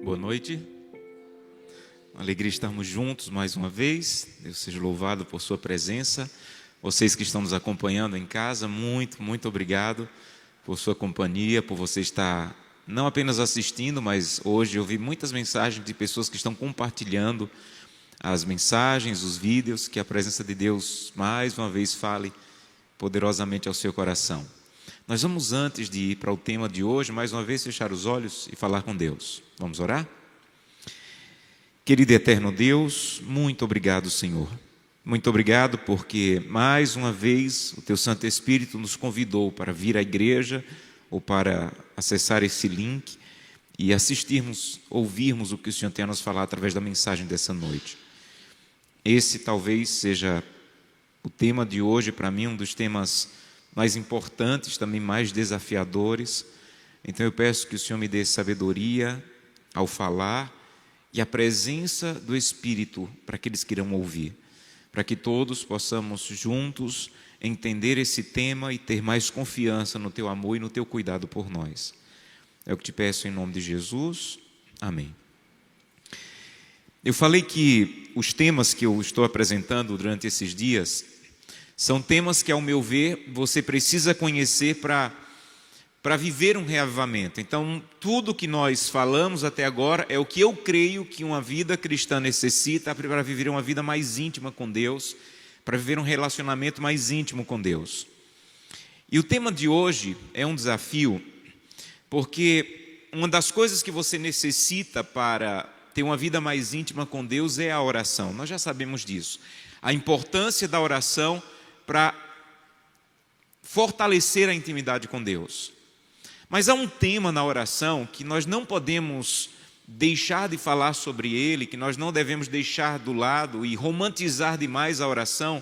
Boa noite, uma alegria estarmos juntos mais uma vez. Deus seja louvado por sua presença. Vocês que estão nos acompanhando em casa, muito obrigado por sua companhia, por você estar não apenas assistindo, mas hoje eu vi muitas mensagens de pessoas que estão compartilhando as mensagens, os vídeos. Que a presença de Deus mais uma vez fale poderosamente ao seu coração. Nós vamos, antes de ir para o tema de hoje, mais uma vez fechar os olhos e falar com Deus. Vamos orar? Querido e eterno Deus, muito obrigado, Senhor. Muito obrigado porque mais uma vez o Teu Santo Espírito nos convidou para vir à igreja ou para acessar esse link e assistirmos, ouvirmos o que o Senhor tem a nos falar através da mensagem dessa noite. Esse talvez seja o tema de hoje, para mim, um dos temas mais importantes, também mais desafiadores. Então eu peço que o Senhor me dê sabedoria ao falar e a presença do Espírito para aqueles que irão ouvir, para que todos possamos juntos entender esse tema e ter mais confiança no Teu amor e no Teu cuidado por nós. É o que te peço em nome de Jesus. Amém. Eu falei que os temas que eu estou apresentando durante esses dias são temas que, ao meu ver, você precisa conhecer para viver um reavivamento. Então, tudo que nós falamos até agora é o que eu creio que uma vida cristã necessita para viver uma vida mais íntima com Deus, para viver um relacionamento mais íntimo com Deus. E o tema de hoje é um desafio, porque uma das coisas que você necessita para ter uma vida mais íntima com Deus é a oração. Nós já sabemos disso. A importância da oração para fortalecer a intimidade com Deus. Mas há um tema na oração que nós não podemos deixar de falar sobre ele, que nós não devemos deixar do lado e romantizar demais a oração,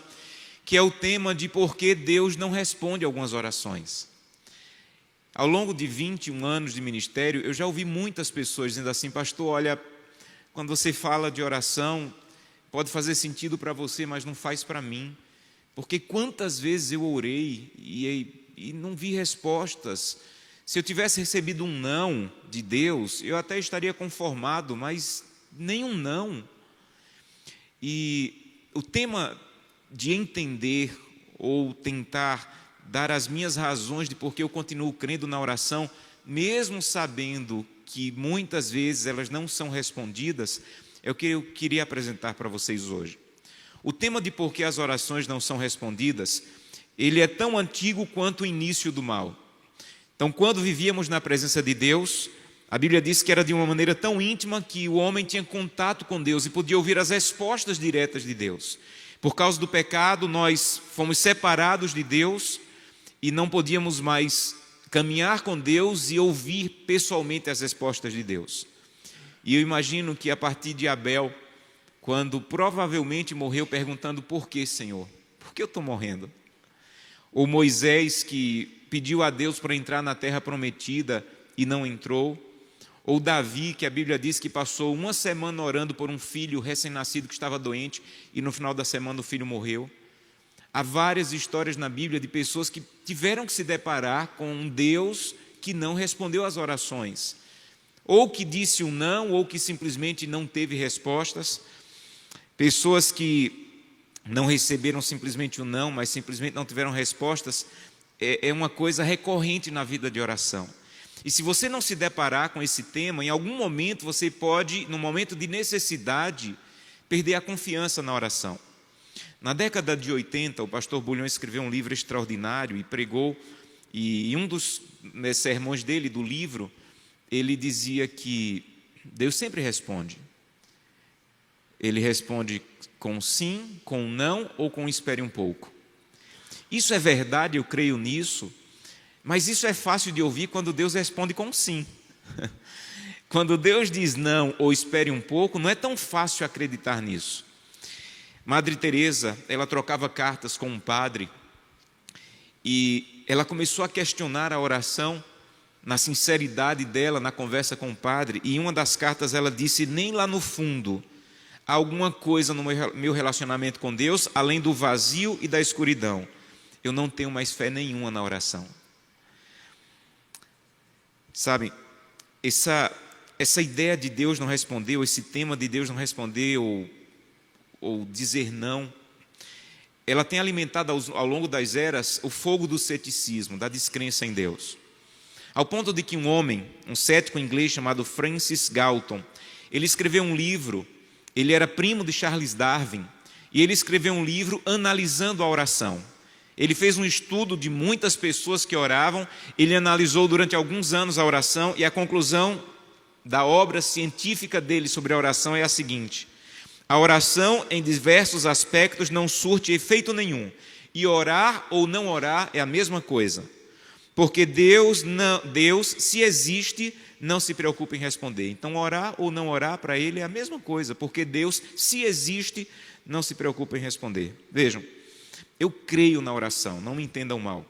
que é o tema de por que Deus não responde algumas orações. Ao longo de 21 anos de ministério, eu já ouvi muitas pessoas dizendo assim: pastor, olha, quando você fala de oração, pode fazer sentido para você, mas não faz para mim. Porque quantas vezes eu orei e não vi respostas. Se eu tivesse recebido um não de Deus, eu até estaria conformado, mas nenhum não. E o tema de entender ou tentar dar as minhas razões de por que eu continuo crendo na oração, mesmo sabendo que muitas vezes elas não são respondidas, é o que eu queria apresentar para vocês hoje. O tema de por que as orações não são respondidas, ele é tão antigo quanto o início do mal. Então, quando vivíamos na presença de Deus, a Bíblia diz que era de uma maneira tão íntima que o homem tinha contato com Deus e podia ouvir as respostas diretas de Deus. Por causa do pecado, nós fomos separados de Deus e não podíamos mais caminhar com Deus e ouvir pessoalmente as respostas de Deus. E eu imagino que a partir de Abel, quando provavelmente morreu perguntando: por que, Senhor? Por que eu estou morrendo? Ou Moisés, que pediu a Deus para entrar na terra prometida e não entrou. Ou Davi, que a Bíblia diz que passou uma semana orando por um filho recém-nascido que estava doente e no final da semana o filho morreu. Há várias histórias na Bíblia de pessoas que tiveram que se deparar com um Deus que não respondeu às orações. Ou que disse um não, ou que simplesmente não teve respostas. Pessoas que não receberam simplesmente um não, mas simplesmente não tiveram respostas, é uma coisa recorrente na vida de oração. E se você não se deparar com esse tema, em algum momento você pode, num momento de necessidade, perder a confiança na oração. Na década de 80, o pastor Bulhão escreveu um livro extraordinário e pregou, e em um dos sermões dele, do livro, ele dizia que Deus sempre responde. Ele responde com sim, com não ou com espere um pouco. Isso é verdade, eu creio nisso, mas isso é fácil de ouvir quando Deus responde com sim. Quando Deus diz não ou espere um pouco, não é tão fácil acreditar nisso. Madre Teresa, ela trocava cartas com um padre e ela começou a questionar a oração na sinceridade dela, na conversa com o padre, e em uma das cartas ela disse: nem lá no fundo há alguma coisa no meu relacionamento com Deus, além do vazio e da escuridão. eu não tenho mais fé nenhuma na oração. Sabe, essa ideia de Deus não responder, ou esse tema de Deus não responder, ou dizer não, ela tem alimentado ao longo das eras o fogo do ceticismo, da descrença em Deus. Ao ponto de que um homem, um cético inglês chamado Francis Galton, ele escreveu um livro, ele era primo de Charles Darwin, e ele escreveu um livro analisando a oração. Ele fez um estudo de muitas pessoas que oravam, ele analisou durante alguns anos a oração, e a conclusão da obra científica dele sobre a oração é a seguinte: a oração, em diversos aspectos, não surte efeito nenhum, e orar ou não orar é a mesma coisa. Porque Deus, se existe, não se preocupa em responder. Então, orar ou não orar para Ele é a mesma coisa, porque Deus, se existe, não se preocupa em responder. Vejam, eu creio na oração, não me entendam mal,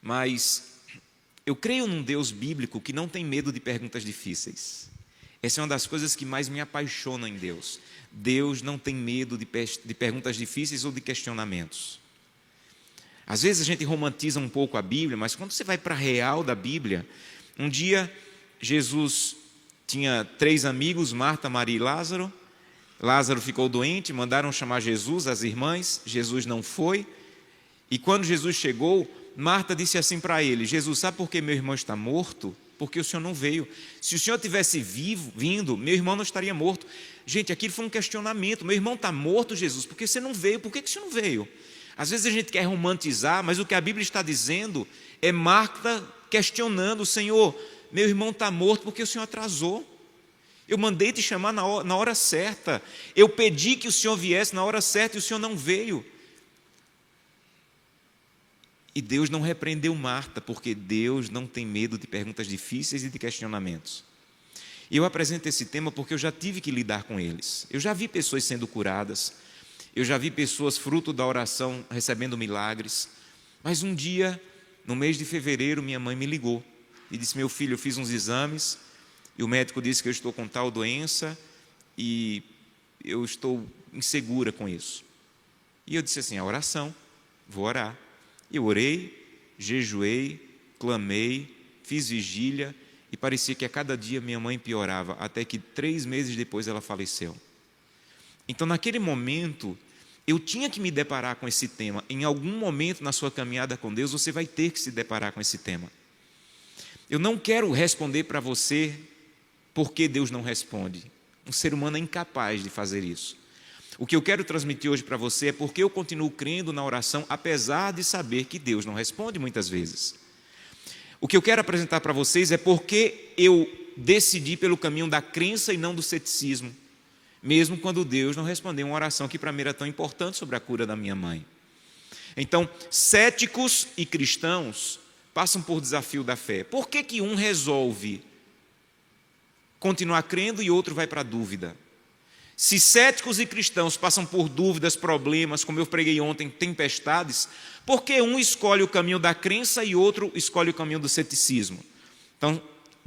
mas eu creio num Deus bíblico que não tem medo de perguntas difíceis. Essa é uma das coisas que mais me apaixona em Deus. Deus não tem medo de perguntas difíceis ou de questionamentos. Às vezes a gente romantiza um pouco a Bíblia, mas quando você vai para a real da Bíblia, um dia Jesus tinha 3 amigos, Marta, Maria e Lázaro. Lázaro ficou doente, mandaram chamar Jesus, as irmãs, Jesus não foi. E quando Jesus chegou, Marta disse assim para ele: Jesus, sabe por que meu irmão está morto? Porque o Senhor não veio. Se o Senhor tivesse vindo, meu irmão não estaria morto. Gente, aquilo foi um questionamento. Meu irmão está morto, Jesus, porque você não veio? Por que o Senhor não veio? Às vezes a gente quer romantizar, mas o que a Bíblia está dizendo é Marta questionando: Senhor, meu irmão está morto porque o Senhor atrasou. Eu mandei te chamar na hora certa. Eu pedi que o Senhor viesse na hora certa e o Senhor não veio. E Deus não repreendeu Marta, porque Deus não tem medo de perguntas difíceis e de questionamentos. E eu apresento esse tema porque eu já tive que lidar com eles. Eu já vi pessoas sendo curadas, eu já vi pessoas fruto da oração recebendo milagres. Mas um dia, no mês de fevereiro, minha mãe me ligou e disse: meu filho, eu fiz uns exames e o médico disse que eu estou com tal doença e eu estou insegura com isso. E eu disse assim: a oração, vou orar. Eu orei, jejuei, clamei, fiz vigília e parecia que a cada dia minha mãe piorava, até que 3 meses depois ela faleceu. Então, naquele momento, eu tinha que me deparar com esse tema. Em algum momento na sua caminhada com Deus, você vai ter que se deparar com esse tema. Eu não quero responder para você por que Deus não responde. Um ser humano é incapaz de fazer isso. O que eu quero transmitir hoje para você é porque eu continuo crendo na oração, apesar de saber que Deus não responde muitas vezes. O que eu quero apresentar para vocês é porque eu decidi pelo caminho da crença e não do ceticismo, mesmo quando Deus não respondeu uma oração que para mim era tão importante sobre a cura da minha mãe. Então, céticos e cristãos passam por desafio da fé. Por que um resolve continuar crendo e outro vai para a dúvida? Se céticos e cristãos passam por dúvidas, problemas, como eu preguei ontem, tempestades, por que um escolhe o caminho da crença e outro escolhe o caminho do ceticismo? Então,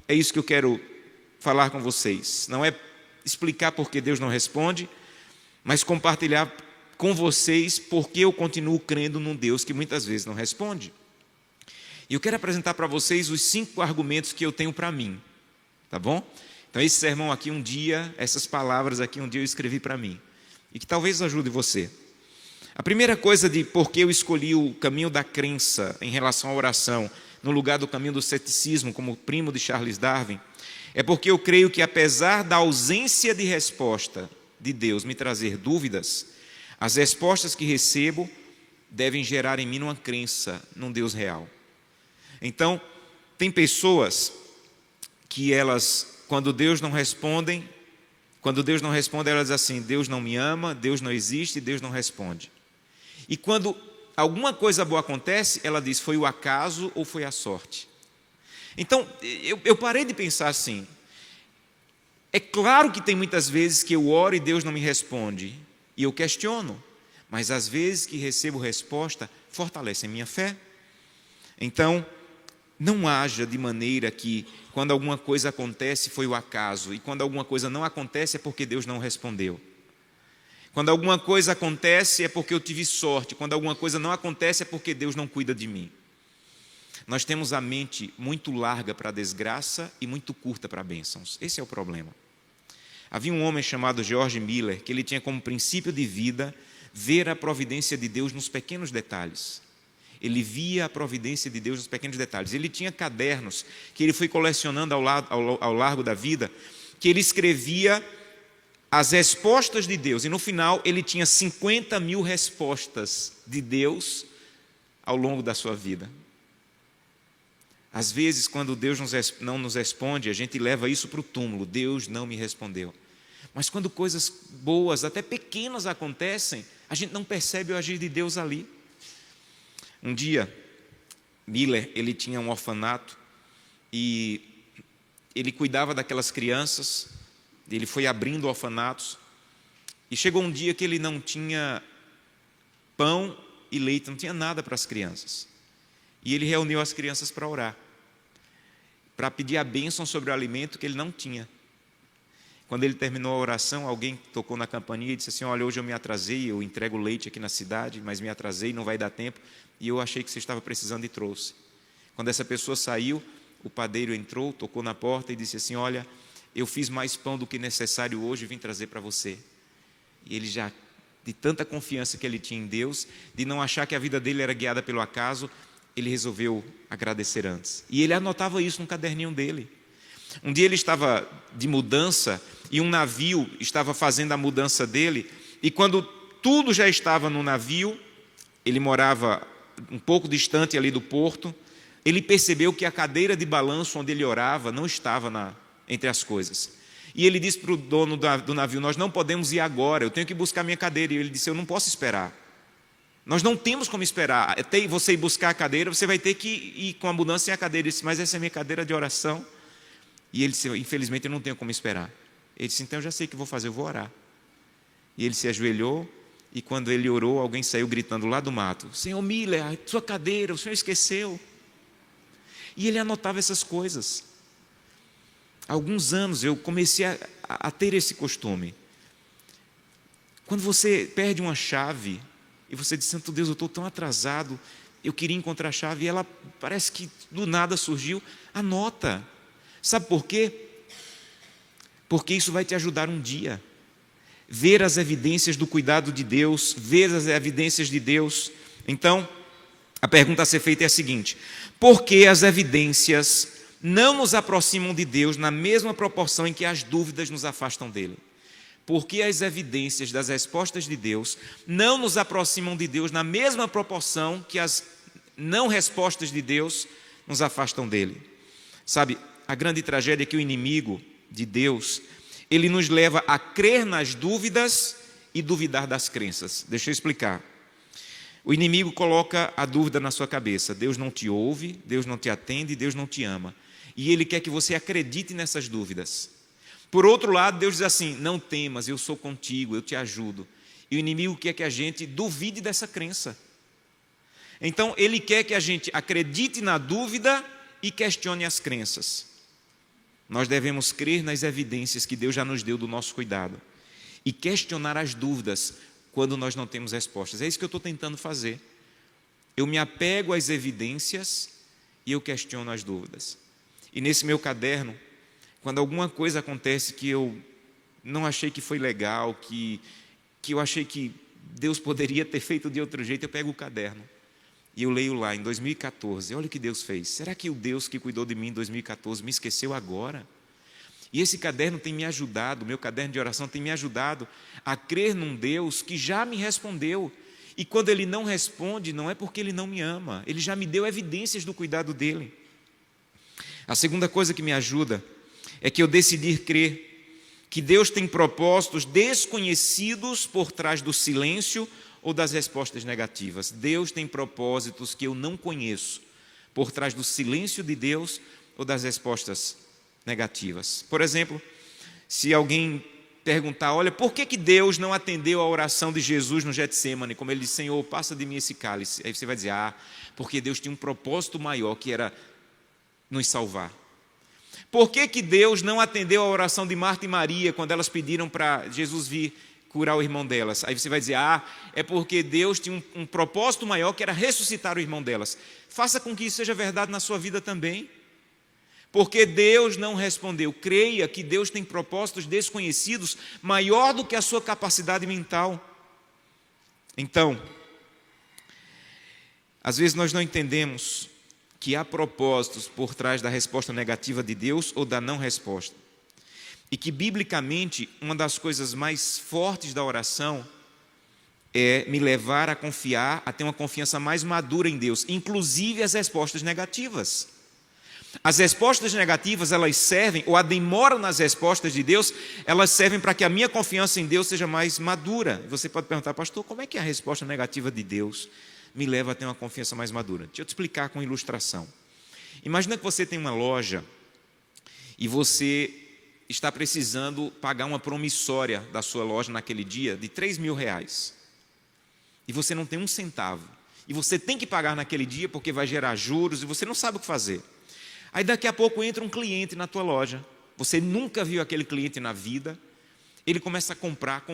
é isso que eu quero falar com vocês. Não é explicar por que Deus não responde, mas compartilhar com vocês por que eu continuo crendo num Deus que muitas vezes não responde. E eu quero apresentar para vocês os 5 argumentos que eu tenho para mim, tá bom? Então, esse sermão aqui um dia, essas palavras aqui um dia eu escrevi para mim, e que talvez ajude você. A primeira coisa de por que eu escolhi o caminho da crença em relação à oração, no lugar do caminho do ceticismo, como primo de Charles Darwin, é porque eu creio que, apesar da ausência de resposta de Deus me trazer dúvidas, as respostas que recebo devem gerar em mim uma crença num Deus real. Então, tem pessoas que elas, quando Deus não responde, elas dizem assim: Deus não me ama, Deus não existe, Deus não responde. E quando alguma coisa boa acontece, ela diz: foi o acaso ou foi a sorte? Então, eu parei de pensar assim. É claro que tem muitas vezes que eu oro e Deus não me responde, e eu questiono, mas às vezes que recebo resposta, fortalece a minha fé. Então, não haja de maneira que, quando alguma coisa acontece, foi o acaso, e quando alguma coisa não acontece, é porque Deus não respondeu. Quando alguma coisa acontece é porque eu tive sorte. Quando alguma coisa não acontece é porque Deus não cuida de mim. Nós temos a mente muito larga para a desgraça e muito curta para bênçãos. Esse é o problema. Havia um homem chamado George Miller, que ele tinha como princípio de vida ver a providência de Deus nos pequenos detalhes. Ele via a providência de Deus nos pequenos detalhes. Ele tinha cadernos que ele foi colecionando ao largo da vida, que ele escrevia as respostas de Deus. E no final ele tinha 50 mil respostas de Deus ao longo da sua vida. Às vezes, quando Deus não nos responde, a gente leva isso para o túmulo. Deus não me respondeu. Mas quando coisas boas, até pequenas, acontecem, a gente não percebe o agir de Deus ali. Um dia, Miller, ele tinha um orfanato e ele cuidava daquelas crianças. Ele foi abrindo orfanatos e chegou um dia que ele não tinha pão e leite, não tinha nada para as crianças. E ele reuniu as crianças para orar, para pedir a bênção sobre o alimento que ele não tinha. Quando ele terminou a oração, alguém tocou na campainha e disse assim: olha, hoje eu me atrasei, eu entrego leite aqui na cidade, mas me atrasei, não vai dar tempo, e eu achei que você estava precisando e trouxe. Quando essa pessoa saiu, o padeiro entrou, tocou na porta e disse assim: olha, eu fiz mais pão do que necessário hoje e vim trazer para você. E ele já, de tanta confiança que ele tinha em Deus, de não achar que a vida dele era guiada pelo acaso, ele resolveu agradecer antes. E ele anotava isso no caderninho dele. Um dia ele estava de mudança e um navio estava fazendo a mudança dele. E quando tudo já estava no navio, ele morava um pouco distante ali do porto, ele percebeu que a cadeira de balanço onde ele orava não estava entre as coisas. E ele disse para o dono do navio: nós não podemos ir agora, eu tenho que buscar minha cadeira. E ele disse: eu não posso esperar. Nós não temos como esperar. Até você ir buscar a cadeira, você vai ter que ir com a mudança sem a cadeira. Ele disse: mas essa é a minha cadeira de oração. E ele disse: infelizmente eu não tenho como esperar. Ele disse: então eu já sei o que vou fazer, eu vou orar. E ele se ajoelhou, e quando ele orou, alguém saiu gritando lá do mato: Senhor Miller, a sua cadeira, o senhor esqueceu. E ele anotava essas coisas. Há alguns anos eu comecei a ter esse costume. Quando você perde uma chave e você diz: santo Deus, eu estou tão atrasado, eu queria encontrar a chave, e ela parece que do nada surgiu, anota. Sabe por quê? Porque isso vai te ajudar um dia. Ver as evidências do cuidado de Deus, ver as evidências de Deus. Então, a pergunta a ser feita é a seguinte: por que as evidências não nos aproximam de Deus na mesma proporção em que as dúvidas nos afastam dele? Por que as evidências das respostas de Deus não nos aproximam de Deus na mesma proporção que as não respostas de Deus nos afastam dele? Sabe, a grande tragédia é que o inimigo de Deus, ele nos leva a crer nas dúvidas e duvidar das crenças. Deixa eu explicar. O inimigo coloca a dúvida na sua cabeça: Deus não te ouve, Deus não te atende, Deus não te ama. E ele quer que você acredite nessas dúvidas. Por outro lado, Deus diz assim: não temas, eu sou contigo, eu te ajudo. E o inimigo quer que a gente duvide dessa crença. Então, ele quer que a gente acredite na dúvida e questione as crenças. Nós devemos crer nas evidências que Deus já nos deu do nosso cuidado e questionar as dúvidas quando nós não temos respostas. É isso que eu estou tentando fazer. Eu me apego às evidências e eu questiono as dúvidas. E nesse meu caderno, quando alguma coisa acontece que eu não achei que foi legal, que eu achei que Deus poderia ter feito de outro jeito, eu pego o caderno e eu leio lá, em 2014, olha o que Deus fez. Será que o Deus que cuidou de mim em 2014 me esqueceu agora? E esse caderno tem me ajudado, meu caderno de oração tem me ajudado a crer num Deus que já me respondeu. E quando Ele não responde, não é porque Ele não me ama, Ele já me deu evidências do cuidado dEle. A segunda coisa que me ajuda é que eu decidi crer que Deus tem propósitos desconhecidos por trás do silêncio ou das respostas negativas. Deus tem propósitos que eu não conheço por trás do silêncio de Deus ou das respostas negativas. Por exemplo, se alguém perguntar: olha, por que Deus não atendeu a oração de Jesus no Getsêmani? Como ele disse: Senhor, passa de mim esse cálice. Aí você vai dizer: porque Deus tinha um propósito maior, que era nos salvar. Por que Deus não atendeu a oração de Marta e Maria quando elas pediram para Jesus vir curar o irmão delas. Aí você vai dizer, é porque Deus tinha um propósito maior, que era ressuscitar o irmão delas. Faça com que isso seja verdade na sua vida também. Porque Deus não respondeu. Creia que Deus tem propósitos desconhecidos maior do que a sua capacidade mental. Então, às vezes nós não entendemos que há propósitos por trás da resposta negativa de Deus ou da não resposta. E que, biblicamente, uma das coisas mais fortes da oração é me levar a confiar, a ter uma confiança mais madura em Deus, inclusive as respostas negativas. As respostas negativas, elas servem, ou a demora nas respostas de Deus, elas servem para que a minha confiança em Deus seja mais madura. Você pode perguntar, pastor, como é que a resposta negativa de Deus me leva a ter uma confiança mais madura? Deixa eu te explicar com ilustração. Imagina que você tem uma loja e você está precisando pagar uma promissória da sua loja naquele dia de R$3.000. E você não tem um centavo. E você tem que pagar naquele dia porque vai gerar juros e você não sabe o que fazer. Aí daqui a pouco entra um cliente na tua loja, você nunca viu aquele cliente na vida, ele começa a comprar.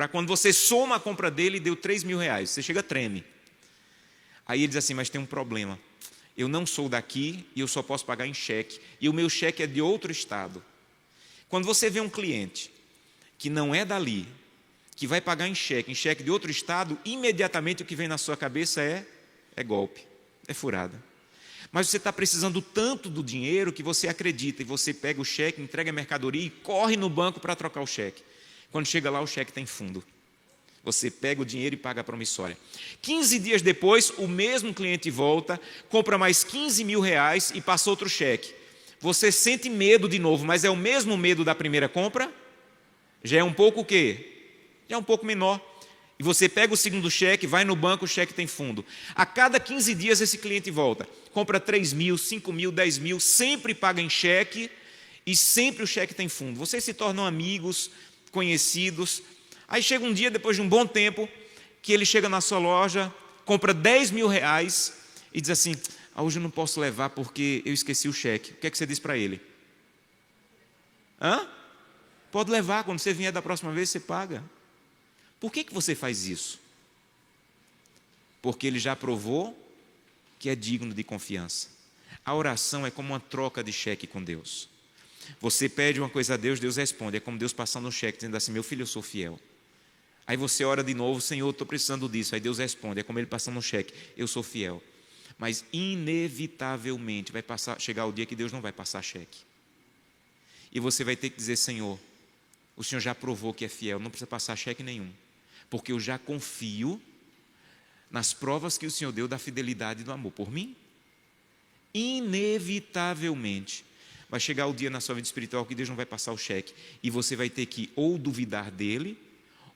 Quando você soma a compra dele, deu R$3.000, você chega, treme. Aí ele diz assim, mas tem um problema, eu não sou daqui e eu só posso pagar em cheque, e o meu cheque é de outro estado. Quando você vê um cliente que não é dali, que vai pagar em cheque de outro estado, imediatamente o que vem na sua cabeça é golpe, é furada. Mas você está precisando tanto do dinheiro que você acredita, e você pega o cheque, entrega a mercadoria e corre no banco para trocar o cheque. Quando chega lá, o cheque tem fundo. Você pega o dinheiro e paga a promissória. 15 dias depois, o mesmo cliente volta, compra mais R$15.000 e passa outro cheque. Você sente medo de novo, mas é o mesmo medo da primeira compra? Já é um pouco o quê? Já é um pouco menor. E você pega o segundo cheque, vai no banco, o cheque tem fundo. A cada 15 dias esse cliente volta. Compra 3.000, 5.000, 10.000, sempre paga em cheque e sempre o cheque tem fundo. Vocês se tornam amigos, conhecidos. Aí chega um dia, depois de um bom tempo, que ele chega na sua loja, compra R$10.000 e diz assim, hoje eu não posso levar porque eu esqueci o cheque. O que é que você diz para ele? Pode levar, quando você vier da próxima vez você paga. Por que você faz isso? Porque ele já provou que é digno de confiança. A oração é como uma troca de cheque com Deus. Você pede uma coisa a Deus, Deus responde. É como Deus passando um cheque, dizendo assim, meu filho, eu sou fiel. Aí você ora de novo, Senhor, estou precisando disso. Aí Deus responde, é como Ele passando um cheque, eu sou fiel. Mas inevitavelmente vai chegar o dia que Deus não vai passar cheque. E você vai ter que dizer, Senhor, o Senhor já provou que é fiel, não precisa passar cheque nenhum. Porque eu já confio nas provas que o Senhor deu da fidelidade e do amor por mim. Inevitavelmente vai chegar o dia na sua vida espiritual que Deus não vai passar o cheque. E você vai ter que ou duvidar dele,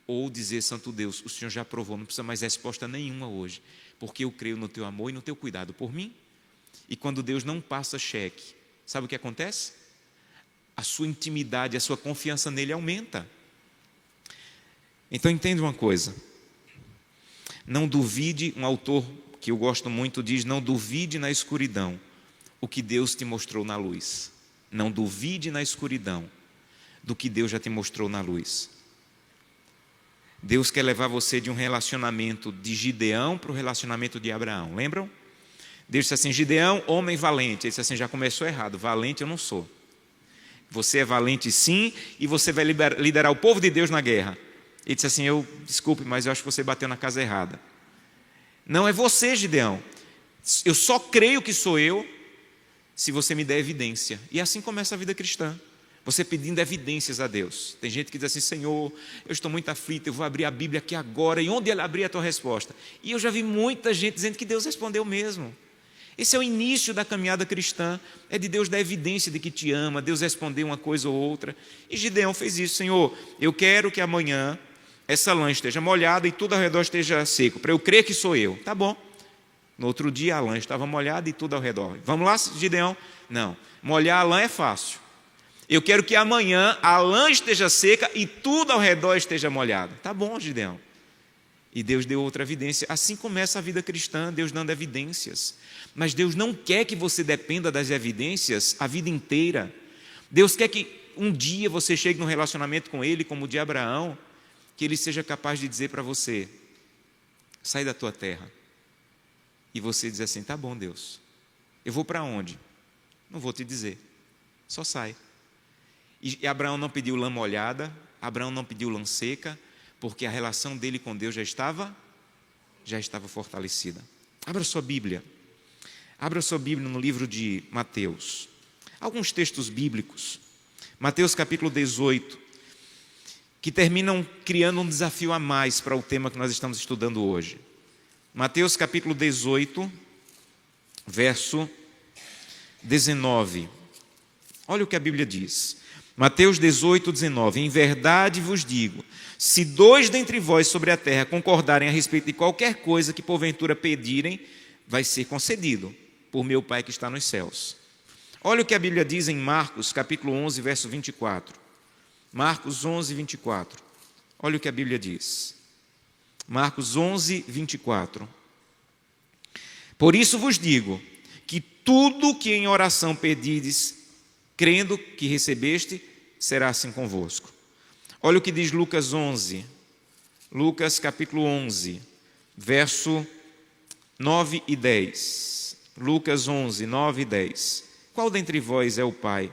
ou dizer, Santo Deus, o Senhor já provou, não precisa mais resposta nenhuma hoje. Porque eu creio no teu amor e no teu cuidado por mim. E quando Deus não passa cheque, sabe o que acontece? A sua intimidade, a sua confiança nele aumenta. Então entenda uma coisa, não duvide, um autor que eu gosto muito diz, não duvide na escuridão o que Deus te mostrou na luz. Não duvide na escuridão do que Deus já te mostrou na luz. Deus quer levar você de um relacionamento de Gideão para o relacionamento de Abraão, lembram? Deus disse assim, Gideão, homem valente. Ele disse assim, já começou errado, valente eu não sou. Você é valente sim, e você vai liderar o povo de Deus na guerra. Ele disse assim, desculpe, mas eu acho que você bateu na casa errada. Não é você, Gideão. Eu só creio que sou eu se você me der evidência. E assim começa a vida cristã. Você pedindo evidências a Deus. Tem gente que diz assim, Senhor, eu estou muito aflito, eu vou abrir a Bíblia aqui agora, e onde ele abrir a tua resposta? E eu já vi muita gente dizendo que Deus respondeu mesmo. Esse é o início da caminhada cristã, é de Deus dar evidência de que te ama, Deus responder uma coisa ou outra. E Gideão fez isso, Senhor, eu quero que amanhã essa lã esteja molhada e tudo ao redor esteja seco, para eu crer que sou eu. Tá bom. No outro dia a lã estava molhada e tudo ao redor. Vamos lá, Gideão? Não, molhar a lã é fácil. Eu quero que amanhã a lã esteja seca e tudo ao redor esteja molhado. Tá bom, Gideão. E Deus deu outra evidência. Assim começa a vida cristã, Deus dando evidências. Mas Deus não quer que você dependa das evidências a vida inteira. Deus quer que um dia você chegue num relacionamento com Ele, como o de Abraão, que Ele seja capaz de dizer para você: sai da tua terra. E você diz assim: tá bom, Deus, eu vou para onde? Não vou te dizer, só sai. E Abraão não pediu lã molhada, Abraão não pediu lã seca, porque a relação dele com Deus já estava fortalecida. Abra sua Bíblia no livro de Mateus. Alguns textos bíblicos, Mateus capítulo 18, que terminam criando um desafio a mais para o tema que nós estamos estudando hoje. Mateus capítulo 18, verso 19. Olha o que a Bíblia diz. Mateus 18, 19. Em verdade vos digo, se 2 dentre vós sobre a terra concordarem a respeito de qualquer coisa que porventura pedirem, vai ser concedido por meu Pai que está nos céus. Olha o que a Bíblia diz em Marcos capítulo 11, verso 24. Marcos 11, 24. Olha o que a Bíblia diz. Marcos 11, 24. Por isso vos digo, que tudo que em oração pedides, crendo que recebeste, será assim convosco. Olha o que diz Lucas 11. Lucas capítulo 11, verso 9 e 10. Lucas 11, 9 e 10. Qual dentre vós é o pai?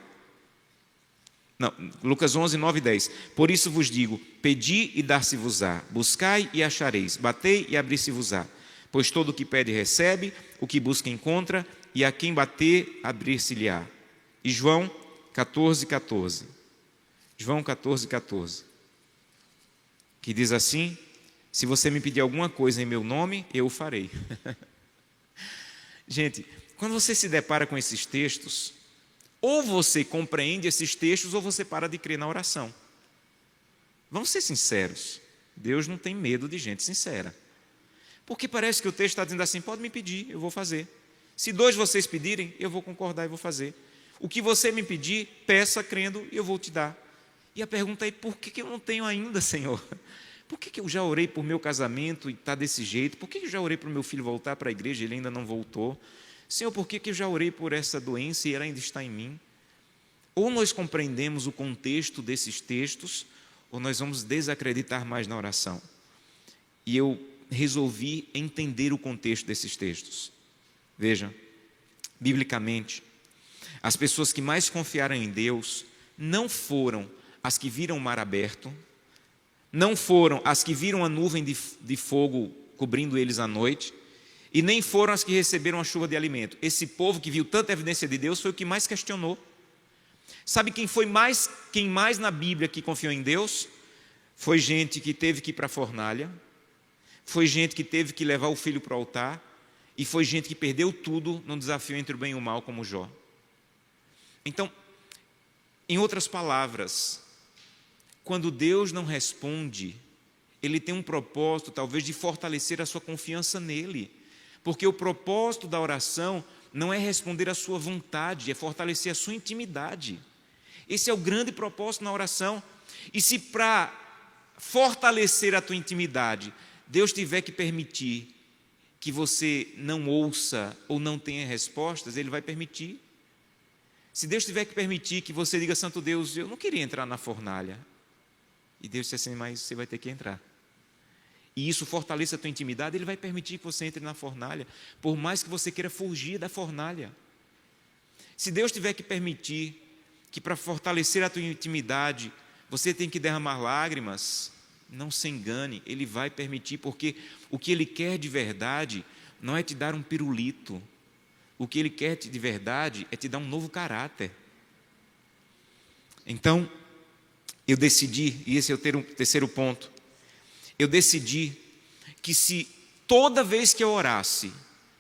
Não, Lucas 11, 9 e 10. Por isso vos digo, pedi e dar-se-vos-á, buscai e achareis, batei e abrir-se-vos-á. Pois todo o que pede recebe, o que busca encontra, e a quem bater, abrir-se-lhe-á. E João 14, 14. João 14, 14. Que diz assim: se você me pedir alguma coisa em meu nome, eu o farei. Gente, quando você se depara com esses textos, ou você compreende esses textos, ou você para de crer na oração. Vamos ser sinceros, Deus não tem medo de gente sincera. Porque parece que o texto está dizendo assim: pode me pedir, eu vou fazer. Se 2 vocês pedirem, eu vou concordar e vou fazer. O que você me pedir, peça crendo e eu vou te dar. E a pergunta é: por que eu não tenho ainda, Senhor? Por que eu já orei por meu casamento e está desse jeito? Por que eu já orei para o meu filho voltar para a igreja e ele ainda não voltou? Senhor, por que eu já orei por essa doença e ela ainda está em mim? Ou nós compreendemos o contexto desses textos, ou nós vamos desacreditar mais na oração. E eu resolvi entender o contexto desses textos. Veja, biblicamente, as pessoas que mais confiaram em Deus não foram as que viram o mar aberto, não foram as que viram a nuvem de fogo cobrindo eles à noite, e nem foram as que receberam a chuva de alimento. Esse povo que viu tanta evidência de Deus foi o que mais questionou. Sabe quem mais na Bíblia que confiou em Deus? Foi gente que teve que ir para a fornalha, foi gente que teve que levar o filho para o altar, e foi gente que perdeu tudo num desafio entre o bem e o mal, como Jó. Então, em outras palavras, quando Deus não responde, Ele tem um propósito, talvez, de fortalecer a sua confiança nele. Porque o propósito da oração não é responder à sua vontade, é fortalecer a sua intimidade. Esse é o grande propósito na oração. E se para fortalecer a tua intimidade, Deus tiver que permitir que você não ouça ou não tenha respostas, Ele vai permitir. Se Deus tiver que permitir que você diga: Santo Deus, eu não queria entrar na fornalha. E Deus disse assim: mas você vai ter que entrar. E isso fortaleça a tua intimidade, Ele vai permitir que você entre na fornalha, por mais que você queira fugir da fornalha. Se Deus tiver que permitir que para fortalecer a tua intimidade, você tem que derramar lágrimas, não se engane, Ele vai permitir, porque o que Ele quer de verdade não é te dar um pirulito. O que Ele quer de verdade é te dar um novo caráter. Então, eu decidi, e esse é o terceiro ponto, eu decidi que se toda vez que eu orasse,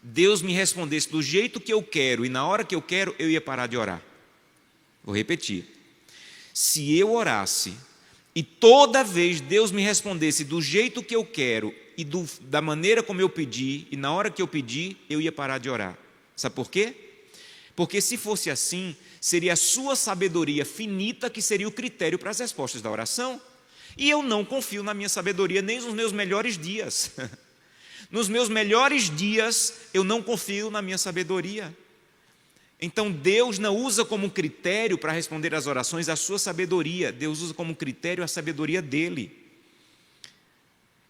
Deus me respondesse do jeito que eu quero e na hora que eu quero, eu ia parar de orar. Vou repetir. Se eu orasse e toda vez Deus me respondesse do jeito que eu quero e da maneira como eu pedi e na hora que eu pedi, eu ia parar de orar. Sabe por quê? Porque se fosse assim, seria a sua sabedoria finita que seria o critério para as respostas da oração. E eu não confio na minha sabedoria nem nos meus melhores dias. Nos meus melhores dias, eu não confio na minha sabedoria. Então Deus não usa como critério para responder às orações a sua sabedoria, Deus usa como critério a sabedoria dele.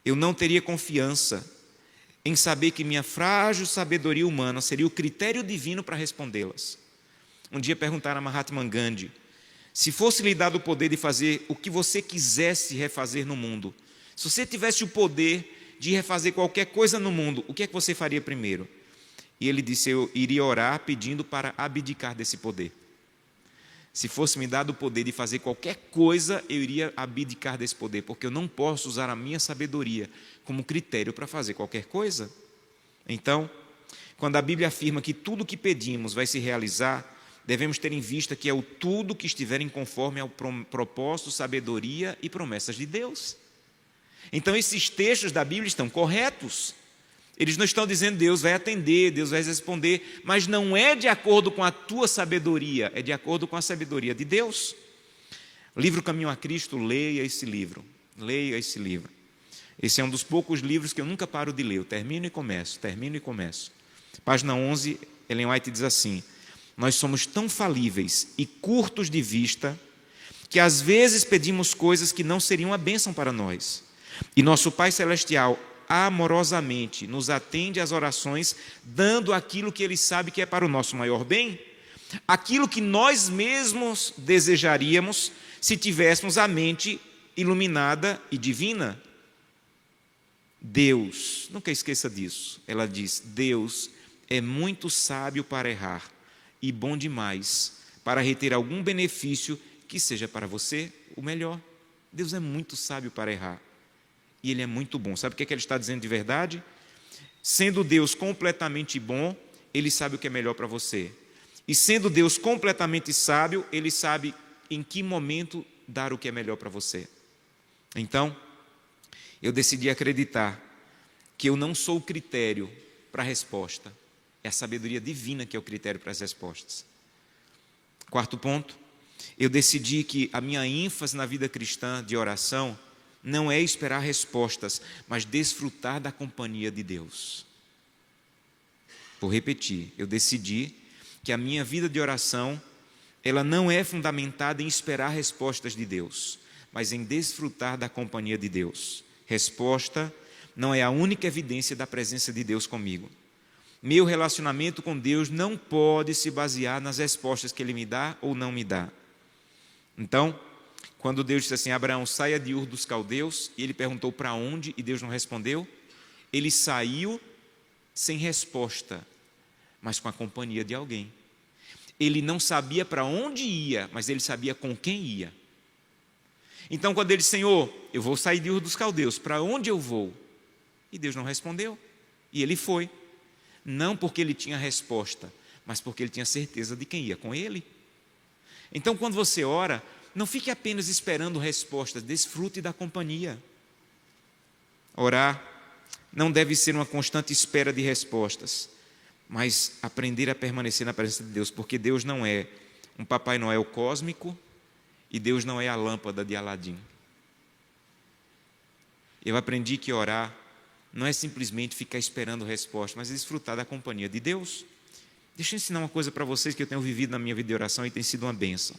Eu não teria confiança em saber que minha frágil sabedoria humana seria o critério divino para respondê-las. Um dia perguntaram a Mahatma Gandhi: se fosse lhe dado o poder de fazer o que você quisesse refazer no mundo, se você tivesse o poder de refazer qualquer coisa no mundo, o que é que você faria primeiro? E ele disse: eu iria orar pedindo para abdicar desse poder. Se fosse me dado o poder de fazer qualquer coisa, eu iria abdicar desse poder, porque eu não posso usar a minha sabedoria como critério para fazer qualquer coisa. Então, quando a Bíblia afirma que tudo o que pedimos vai se realizar, devemos ter em vista que é o tudo que estiverem conforme ao propósito, sabedoria e promessas de Deus. Então, esses textos da Bíblia estão corretos. Eles não estão dizendo Deus vai atender, Deus vai responder, mas não é de acordo com a tua sabedoria, é de acordo com a sabedoria de Deus. Livro Caminho a Cristo, leia esse livro, leia esse livro. Esse é um dos poucos livros que eu nunca paro de ler, eu termino e começo. Página 11, Ellen White diz assim: nós somos tão falíveis e curtos de vista que às vezes pedimos coisas que não seriam a bênção para nós. E nosso Pai Celestial amorosamente nos atende às orações, dando aquilo que Ele sabe que é para o nosso maior bem, aquilo que nós mesmos desejaríamos se tivéssemos a mente iluminada e divina. Deus, nunca esqueça disso, ela diz: Deus é muito sábio para errar e bom demais para reter algum benefício que seja para você o melhor. Deus é muito sábio para errar e Ele é muito bom. Sabe o que Ele está dizendo de verdade? Sendo Deus completamente bom, Ele sabe o que é melhor para você. E sendo Deus completamente sábio, Ele sabe em que momento dar o que é melhor para você. Então, eu decidi acreditar que eu não sou o critério para a resposta. É a sabedoria divina que é o critério para as respostas. Quarto ponto, eu decidi que a minha ênfase na vida cristã de oração não é esperar respostas, mas desfrutar da companhia de Deus. Vou repetir, eu decidi que a minha vida de oração, ela não é fundamentada em esperar respostas de Deus, mas em desfrutar da companhia de Deus. Resposta não é a única evidência da presença de Deus comigo. Meu relacionamento com Deus não pode se basear nas respostas que Ele me dá ou não me dá. Então, quando Deus disse assim: Abraão, saia de Ur dos Caldeus, e ele perguntou para onde, e Deus não respondeu, ele saiu sem resposta, mas com a companhia de alguém. Ele não sabia para onde ia, mas ele sabia com quem ia. Então, quando ele disse: Senhor, eu vou sair de Ur dos Caldeus, para onde eu vou? E Deus não respondeu, e ele foi. Não porque ele tinha resposta, mas porque ele tinha certeza de quem ia com ele. Então, quando você ora, não fique apenas esperando respostas, desfrute da companhia. Orar não deve ser uma constante espera de respostas, mas aprender a permanecer na presença de Deus, porque Deus não é um Papai Noel cósmico e Deus não é a lâmpada de Aladim. Eu aprendi que orar não é simplesmente ficar esperando resposta, mas desfrutar da companhia de Deus. Deixa eu ensinar uma coisa para vocês que eu tenho vivido na minha vida de oração e tem sido uma bênção.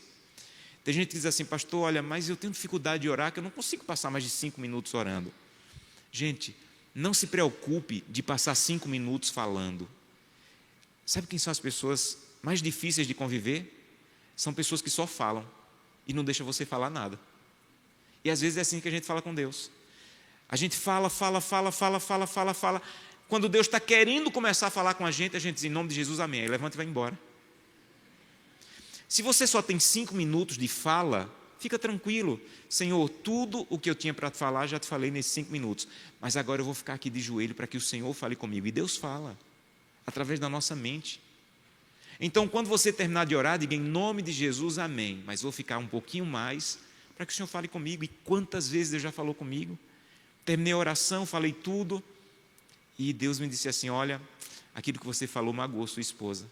Tem gente que diz assim: pastor, olha, mas eu tenho dificuldade de orar, que eu não consigo passar mais de 5 minutos orando. Gente, não se preocupe de passar 5 minutos falando. Sabe quem são as pessoas mais difíceis de conviver? São pessoas que só falam e não deixam você falar nada. E às vezes é assim que a gente fala com Deus. A gente fala. Quando Deus está querendo começar a falar com a gente diz: em nome de Jesus, amém. Aí levanta e vai embora. Se você só tem 5 minutos de fala, fica tranquilo. Senhor, tudo o que eu tinha para falar, já te falei nesses 5 minutos. Mas agora eu vou ficar aqui de joelho para que o Senhor fale comigo. E Deus fala, através da nossa mente. Então, quando você terminar de orar, diga: em nome de Jesus, amém. Mas vou ficar um pouquinho mais para que o Senhor fale comigo. E quantas vezes Deus já falou comigo? Terminei a oração, falei tudo. E Deus me disse assim: olha, aquilo que você falou magoou sua esposa.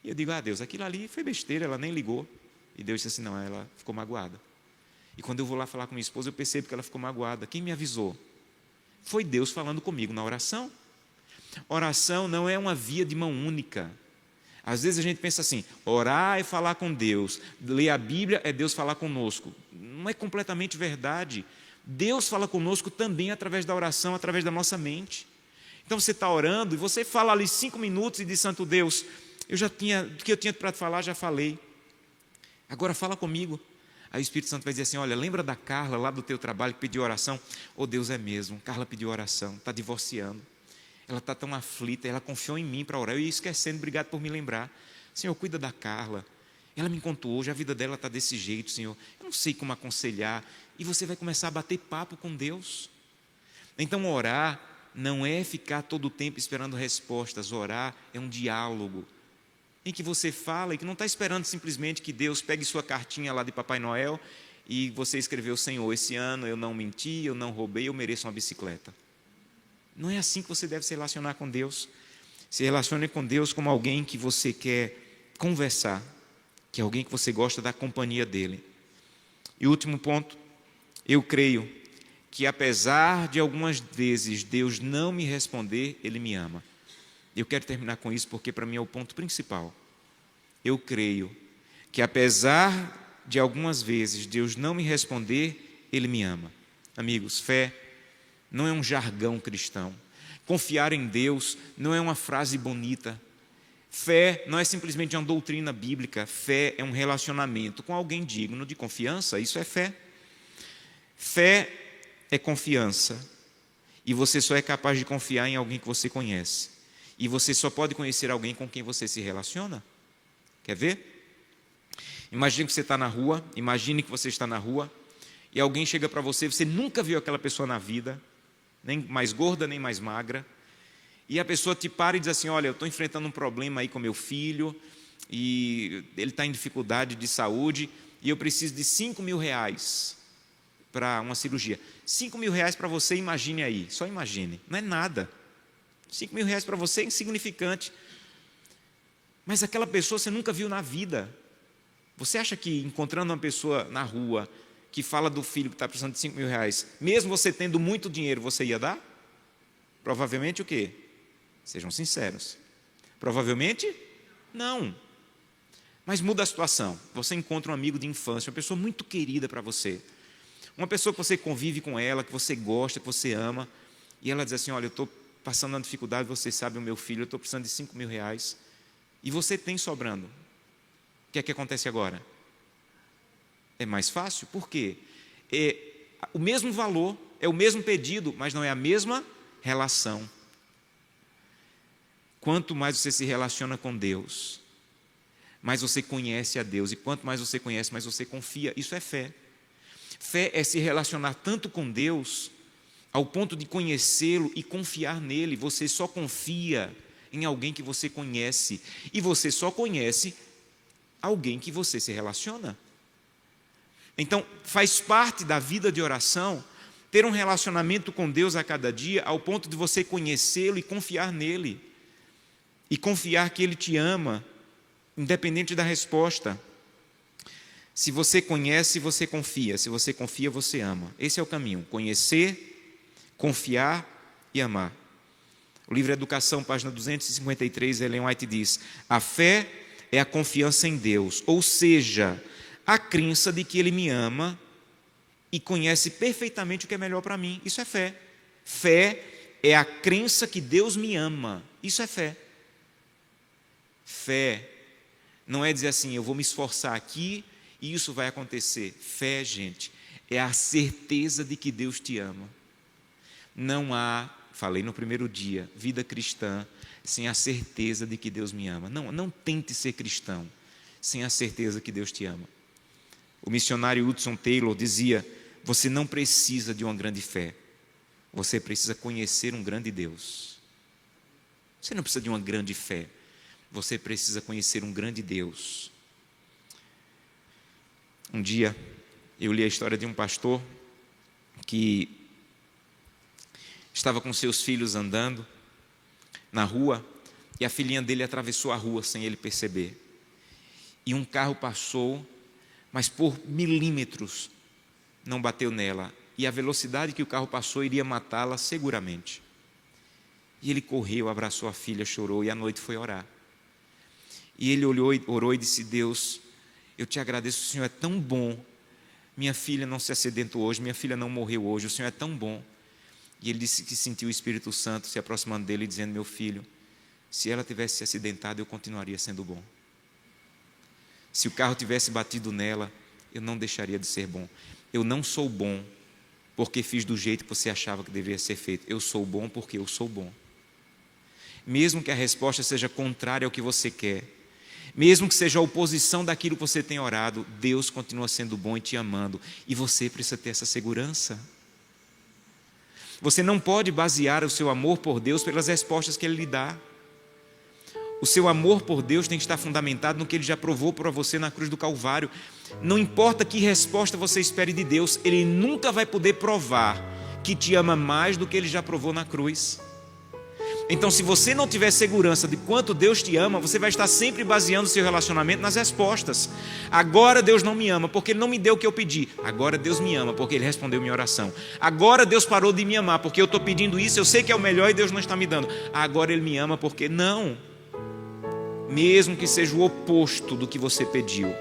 E eu digo: Deus, aquilo ali foi besteira, ela nem ligou. E Deus disse assim: não, ela ficou magoada. E quando eu vou lá falar com minha esposa, eu percebo que ela ficou magoada. Quem me avisou? Foi Deus falando comigo na oração. Oração não é uma via de mão única. Às vezes a gente pensa assim, orar é falar com Deus, ler a Bíblia é Deus falar conosco. Não é completamente verdade. Deus fala conosco também através da oração, através da nossa mente. Então você está orando e você fala ali 5 minutos e diz, Santo Deus, o que eu tinha para falar, já falei. Agora fala comigo. Aí o Espírito Santo vai dizer assim, olha, lembra da Carla lá do teu trabalho que pediu oração? Oh, Deus, é mesmo, Carla pediu oração, está divorciando. Ela está tão aflita, ela confiou em mim para orar. Eu ia esquecendo, obrigado por me lembrar. Senhor, cuida da Carla. Ela me contou hoje, a vida dela está desse jeito, Senhor. Eu não sei como aconselhar. E você vai começar a bater papo com Deus. Então orar não é ficar todo o tempo esperando respostas. Orar é um diálogo em que você fala e que não está esperando simplesmente que Deus pegue sua cartinha lá de Papai Noel e você escreveu, Senhor, esse ano eu não menti, eu não roubei, eu mereço uma bicicleta. Não é assim que você deve se relacionar com Deus. Se relacione com Deus como alguém que você quer conversar, que é alguém que você gosta da companhia dele. E o último ponto, eu creio que apesar de algumas vezes Deus não me responder, Ele me ama. Eu quero terminar com isso porque para mim é o ponto principal. Eu creio que apesar de algumas vezes Deus não me responder, Ele me ama. Amigos, fé não é um jargão cristão. Confiar em Deus não é uma frase bonita. Fé não é simplesmente uma doutrina bíblica. Fé é um relacionamento com alguém digno de confiança. Isso é fé. Fé é confiança. E você só é capaz de confiar em alguém que você conhece. E você só pode conhecer alguém com quem você se relaciona. Quer ver? Imagine que você está na rua, e alguém chega para você, você nunca viu aquela pessoa na vida, nem mais gorda, nem mais magra, e a pessoa te para e diz assim, olha, eu estou enfrentando um problema aí com meu filho, e ele está em dificuldade de saúde, e eu preciso de 5 mil reais para uma cirurgia. 5 mil reais para você, imagine aí, só imagine, não é nada. 5 mil reais para você é insignificante. Mas aquela pessoa você nunca viu na vida. Você acha que encontrando uma pessoa na rua que fala do filho que está precisando de 5 mil reais, mesmo você tendo muito dinheiro, você ia dar? Provavelmente o quê? Sejam sinceros. Provavelmente, não. Mas muda a situação. Você encontra um amigo de infância, uma pessoa muito querida para você. Uma pessoa que você convive com ela, que você gosta, que você ama, e ela diz assim, olha, eu estou passando uma dificuldade, você sabe, o meu filho, eu estou precisando de 5 mil reais, e você tem sobrando. O que é que acontece agora? É mais fácil? Por quê? É o mesmo valor, é o mesmo pedido, mas não é a mesma relação. Quanto mais você se relaciona com Deus, mais você conhece a Deus, e quanto mais você conhece, mais você confia. Isso é fé. Fé é se relacionar tanto com Deus, ao ponto de conhecê-lo e confiar nele. Você só confia em alguém que você conhece, e você só conhece alguém que você se relaciona. Então, faz parte da vida de oração ter um relacionamento com Deus a cada dia, ao ponto de você conhecê-lo e confiar nele, e confiar que Ele te ama, independente da resposta. Se você conhece, você confia. Se você confia, você ama. Esse é o caminho: conhecer, confiar e amar. O livro Educação, página 253, Ellen White diz: a fé é a confiança em Deus, ou seja, a crença de que Ele me ama e conhece perfeitamente o que é melhor para mim. Isso é fé. Fé é a crença que Deus me ama. Isso é fé. Fé não é dizer assim, eu vou me esforçar aqui e isso vai acontecer. Fé, gente, é a certeza de que Deus te ama. Não há, falei no primeiro dia, vida cristã sem a certeza de que Deus me ama. Não tente ser cristão sem a certeza que Deus te ama. O missionário Hudson Taylor dizia: você não precisa de uma grande fé, você precisa conhecer um grande Deus. Você não precisa de uma grande fé, você precisa conhecer um grande Deus. Um dia eu li a história de um pastor que estava com seus filhos andando na rua, e a filhinha dele atravessou a rua sem ele perceber, e um carro passou, mas por milímetros não bateu nela, e a velocidade que o carro passou iria matá-la seguramente. E ele correu, abraçou a filha, chorou, e à noite foi orar. E ele orou e disse: Deus, eu te agradeço, o Senhor é tão bom. Minha filha não se acidentou hoje, minha filha não morreu hoje, o Senhor é tão bom. E ele disse que sentiu o Espírito Santo se aproximando dele e dizendo: meu filho, se ela tivesse se acidentado, eu continuaria sendo bom. Se o carro tivesse batido nela, eu não deixaria de ser bom. Eu não sou bom porque fiz do jeito que você achava que deveria ser feito. Eu sou bom porque eu sou bom. Mesmo que a resposta seja contrária ao que você quer, mesmo que seja a oposição daquilo que você tem orado, Deus continua sendo bom e te amando. E você precisa ter essa segurança. Você não pode basear o seu amor por Deus pelas respostas que Ele lhe dá. O seu amor por Deus tem que estar fundamentado no que Ele já provou para você na cruz do Calvário. Não importa que resposta você espere de Deus, Ele nunca vai poder provar que te ama mais do que Ele já provou na cruz. Então, se você não tiver segurança de quanto Deus te ama, você vai estar sempre baseando o seu relacionamento nas respostas. Agora Deus não me ama porque Ele não me deu o que eu pedi. Agora Deus me ama porque Ele respondeu minha oração. Agora Deus parou de me amar porque eu estou pedindo isso, eu sei que é o melhor e Deus não está me dando. Agora Ele me ama porque não. Mesmo que seja o oposto do que você pediu,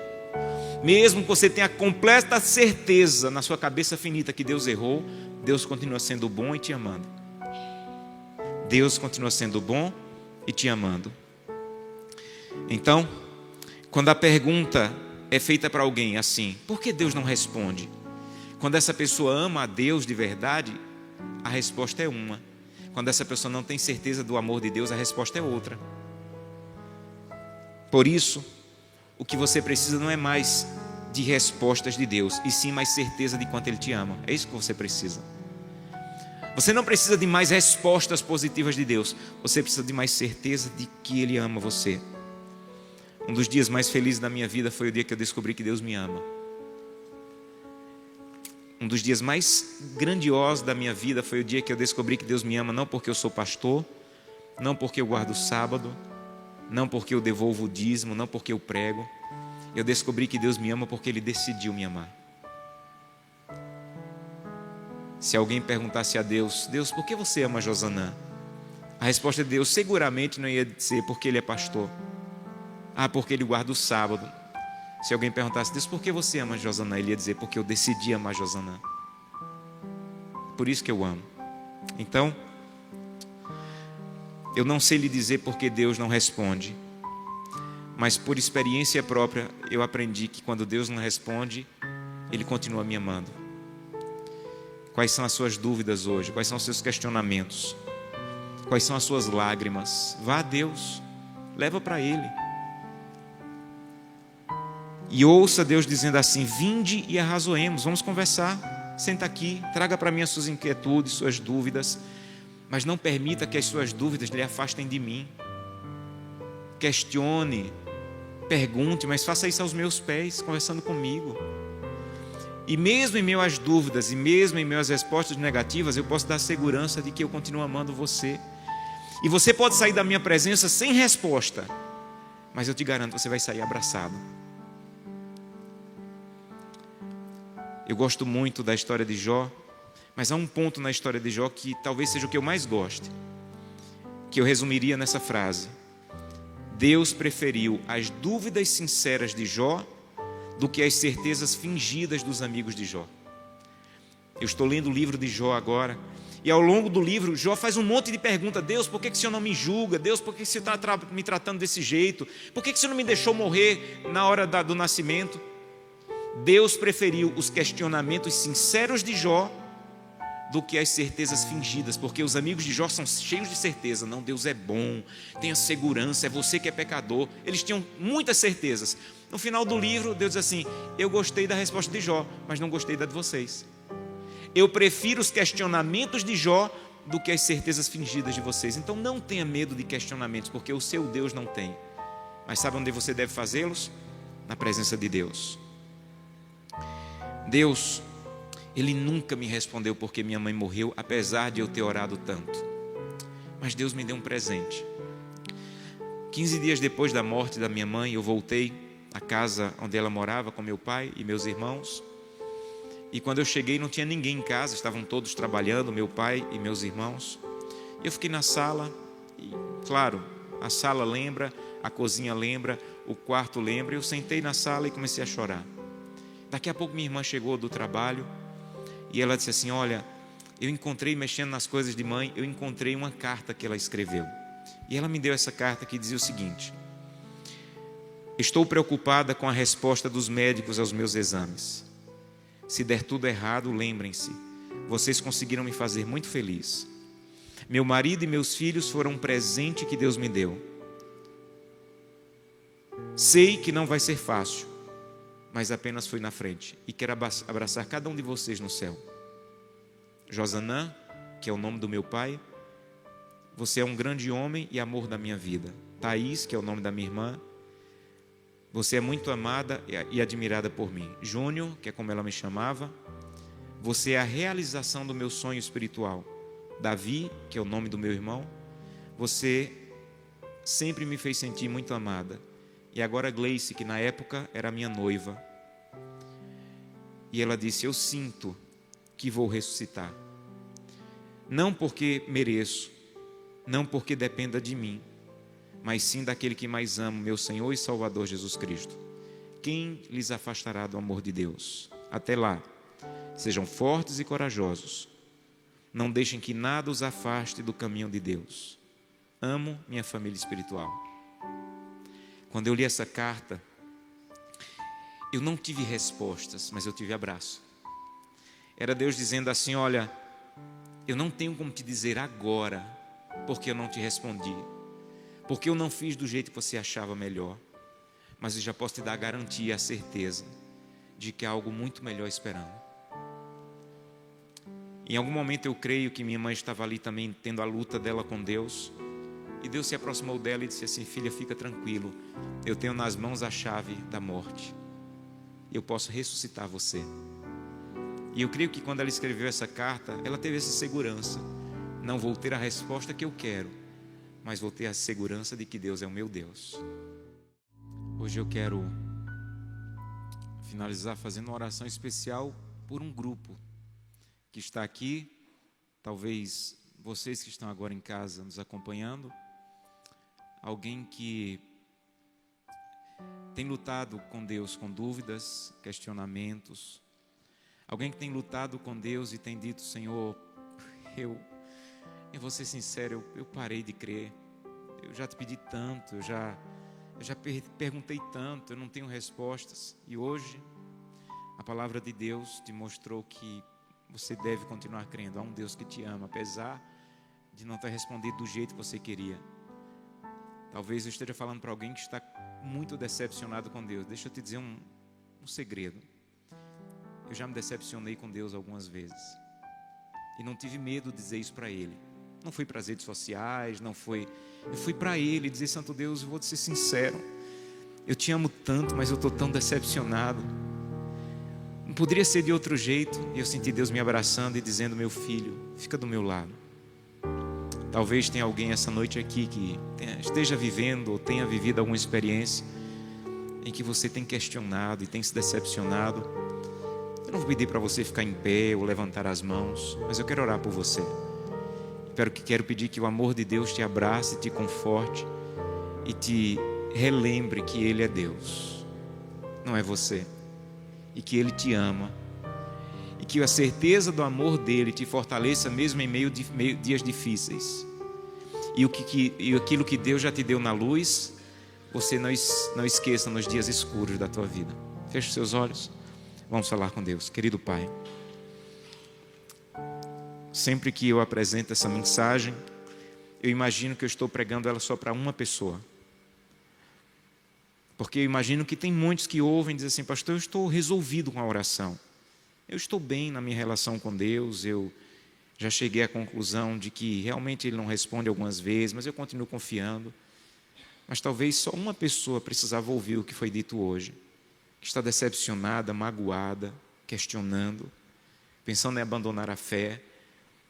mesmo que você tenha completa certeza na sua cabeça finita que Deus errou, Deus continua sendo bom e te amando. Deus continua sendo bom e te amando. Então, quando a pergunta é feita para alguém assim: por que Deus não responde? Quando essa pessoa ama a Deus de verdade, a resposta é uma. Quando essa pessoa não tem certeza do amor de Deus, a resposta é outra. Por isso, o que você precisa não é mais de respostas de Deus, e sim mais certeza de quanto Ele te ama. É isso que você precisa. Você não precisa de mais respostas positivas de Deus, você precisa de mais certeza de que Ele ama você. Um dos dias mais felizes da minha vida foi o dia que eu descobri que Deus me ama. Um dos dias mais grandiosos da minha vida foi o dia que eu descobri que Deus me ama, não porque eu sou pastor, não porque eu guardo o sábado, não porque eu devolvo o dízimo, não porque eu prego. Eu descobri que Deus me ama porque Ele decidiu me amar. Se alguém perguntasse a Deus: Deus, por que você ama Josanã? A resposta de Deus seguramente não ia ser porque ele é pastor. Porque ele guarda o sábado. Se alguém perguntasse: Deus, por que você ama Josanã? Ele ia dizer: porque eu decidi amar Josanã. Por isso que eu amo. Então, eu não sei lhe dizer porque Deus não responde, mas por experiência própria eu aprendi que quando Deus não responde, Ele continua me amando. Quais são as suas dúvidas hoje? Quais são os seus questionamentos? Quais são as suas lágrimas? Vá a Deus, leva para Ele. E ouça Deus dizendo assim: vinde e arrazoemos, vamos conversar, senta aqui, traga para mim as suas inquietudes, suas dúvidas, mas não permita que as suas dúvidas lhe afastem de mim. Questione, pergunte, mas faça isso aos meus pés, conversando comigo. E mesmo em meio às dúvidas, e mesmo em meio às respostas negativas, eu posso dar segurança de que eu continuo amando você. E você pode sair da minha presença sem resposta, mas eu te garanto, você vai sair abraçado. Eu gosto muito da história de Jó, mas há um ponto na história de Jó que talvez seja o que eu mais goste, que eu resumiria nessa frase: Deus preferiu as dúvidas sinceras de Jó do que as certezas fingidas dos amigos de Jó. Eu estou lendo o livro de Jó agora, e ao longo do livro, Jó faz um monte de perguntas: Deus, por que o Senhor não me julga? Deus, por que o Senhor está me tratando desse jeito? Por que o Senhor não me deixou morrer na hora do nascimento? Deus preferiu os questionamentos sinceros de Jó do que as certezas fingidas, porque os amigos de Jó são cheios de certeza. Não, Deus é bom, tenha segurança, é você que é pecador. Eles tinham muitas certezas. No final do livro, Deus diz assim: eu gostei da resposta de Jó, mas não gostei da de vocês. Eu prefiro os questionamentos de Jó do que as certezas fingidas de vocês. Então não tenha medo de questionamentos, porque o seu Deus não tem. Mas sabe onde você deve fazê-los? Na presença de Deus. Deus, Ele nunca me respondeu porque minha mãe morreu, apesar de eu ter orado tanto. Mas Deus me deu um presente. 15 dias depois da morte da minha mãe, eu voltei à casa onde ela morava com meu pai e meus irmãos. E quando eu cheguei não tinha ninguém em casa, estavam todos trabalhando, meu pai e meus irmãos. Eu fiquei na sala e, claro, a sala lembra a cozinha lembra, o quarto lembra. Eu sentei na sala e comecei a chorar. Daqui a pouco minha irmã chegou do trabalho e ela disse assim: olha, eu encontrei, mexendo nas coisas de mãe, eu encontrei uma carta que ela escreveu. E ela me deu essa carta que dizia o seguinte: estou preocupada com a resposta dos médicos aos meus exames. Se der tudo errado, lembrem-se, vocês conseguiram me fazer muito feliz. Meu marido e meus filhos foram um presente que Deus me deu. Sei que não vai ser fácil, mas apenas fui na frente e quero abraçar cada um de vocês no céu. Josanã, que é o nome do meu pai, você é um grande homem e amor da minha vida. Thaís, que é o nome da minha irmã, você é muito amada e admirada por mim. Júnior, que é como ela me chamava, você é a realização do meu sonho espiritual. Davi, que é o nome do meu irmão, você sempre me fez sentir muito amada. E agora Gleice, que na época era minha noiva. E ela disse: eu sinto que vou ressuscitar. Não porque mereço, não porque dependa de mim, mas sim daquele que mais amo, meu Senhor e Salvador Jesus Cristo. Quem lhes afastará do amor de Deus? Até lá, sejam fortes e corajosos. Não deixem que nada os afaste do caminho de Deus. Amo minha família espiritual. Quando eu li essa carta, eu não tive respostas, mas eu tive abraço. Era Deus dizendo assim: olha, eu não tenho como te dizer agora, porque eu não te respondi, porque eu não fiz do jeito que você achava melhor, mas eu já posso te dar a garantia e a certeza de que há algo muito melhor esperando. Em algum momento eu creio que minha mãe estava ali também tendo a luta dela com Deus, e Deus se aproximou dela e disse assim: filha, fica tranquilo, eu tenho nas mãos a chave da morte, eu posso ressuscitar você. E eu creio que quando ela escreveu essa carta, ela teve essa segurança: não vou ter a resposta que eu quero, mas vou ter a segurança de que Deus é o meu Deus. Hoje eu quero finalizar fazendo uma oração especial por um grupo que está aqui, talvez vocês que estão agora em casa nos acompanhando, alguém que tem lutado com Deus com dúvidas, questionamentos, alguém que tem lutado com Deus e tem dito: Senhor, eu vou ser sincero, eu parei de crer, eu já te pedi tanto, eu já perguntei tanto, eu não tenho respostas. E hoje a palavra de Deus te mostrou que você deve continuar crendo. Há um Deus que te ama, apesar de não ter respondido do jeito que você queria. Talvez eu esteja falando para alguém que está muito decepcionado com Deus. Deixa eu te dizer um segredo. Eu já me decepcionei com Deus algumas vezes e não tive medo de dizer isso para Ele. Não fui para as redes sociais, não foi. Eu fui para Ele dizer: Santo Deus, eu vou te ser sincero, eu te amo tanto, mas eu estou tão decepcionado. Não poderia ser de outro jeito. E eu senti Deus me abraçando e dizendo: meu filho, fica do meu lado. Talvez tenha alguém essa noite aqui que esteja vivendo ou tenha vivido alguma experiência em que você tem questionado e tem se decepcionado. Eu não vou pedir para você ficar em pé ou levantar as mãos, mas eu quero orar por você. Quero pedir que o amor de Deus te abrace, te conforte e te relembre que Ele é Deus, não é você, e que Ele te ama, e que a certeza do amor dEle te fortaleça mesmo em meio a dias difíceis. E aquilo que Deus já te deu na luz, você não esqueça nos dias escuros da tua vida. Feche os seus olhos, vamos falar com Deus. Querido Pai, sempre que eu apresento essa mensagem, eu imagino que eu estou pregando ela só para uma pessoa. Porque eu imagino que tem muitos que ouvem e dizem assim: pastor, eu estou resolvido com a oração, eu estou bem na minha relação com Deus, eu já cheguei à conclusão de que realmente Ele não responde algumas vezes, mas eu continuo confiando. Mas talvez só uma pessoa precisava ouvir o que foi dito hoje, que está decepcionada, magoada, questionando, pensando em abandonar a fé,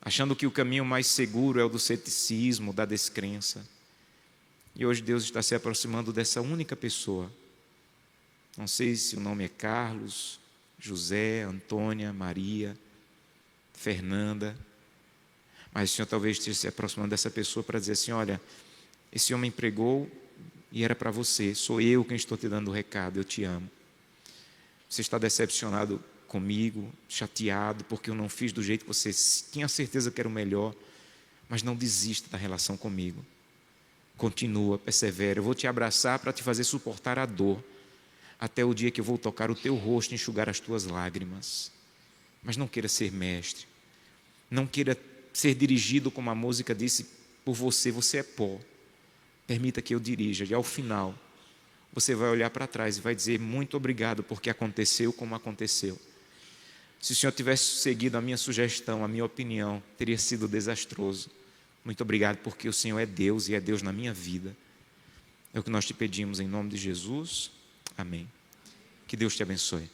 achando que o caminho mais seguro é o do ceticismo, da descrença. E hoje Deus está se aproximando dessa única pessoa. Não sei se o nome é Carlos, José, Antônia, Maria, Fernanda, mas o Senhor talvez esteja se aproximando dessa pessoa para dizer assim: olha, esse homem pregou e era para você. Sou eu quem estou te dando o recado, eu te amo. Você está decepcionado comigo, chateado, porque eu não fiz do jeito que você tinha certeza que era o melhor, mas não desista da relação comigo. Continua, persevera. Eu vou te abraçar para te fazer suportar a dor, até o dia que eu vou tocar o teu rosto e enxugar as tuas lágrimas. Mas não queira ser mestre, não queira ser dirigido, como a música disse, por você. Você é pó. Permita que eu dirija, e ao final você vai olhar para trás e vai dizer: muito obrigado, porque aconteceu como aconteceu. Se o Senhor tivesse seguido a minha sugestão, a minha opinião, teria sido desastroso. Muito obrigado, porque o Senhor é Deus e é Deus na minha vida. É o que nós te pedimos em nome de Jesus. Amém. Que Deus te abençoe.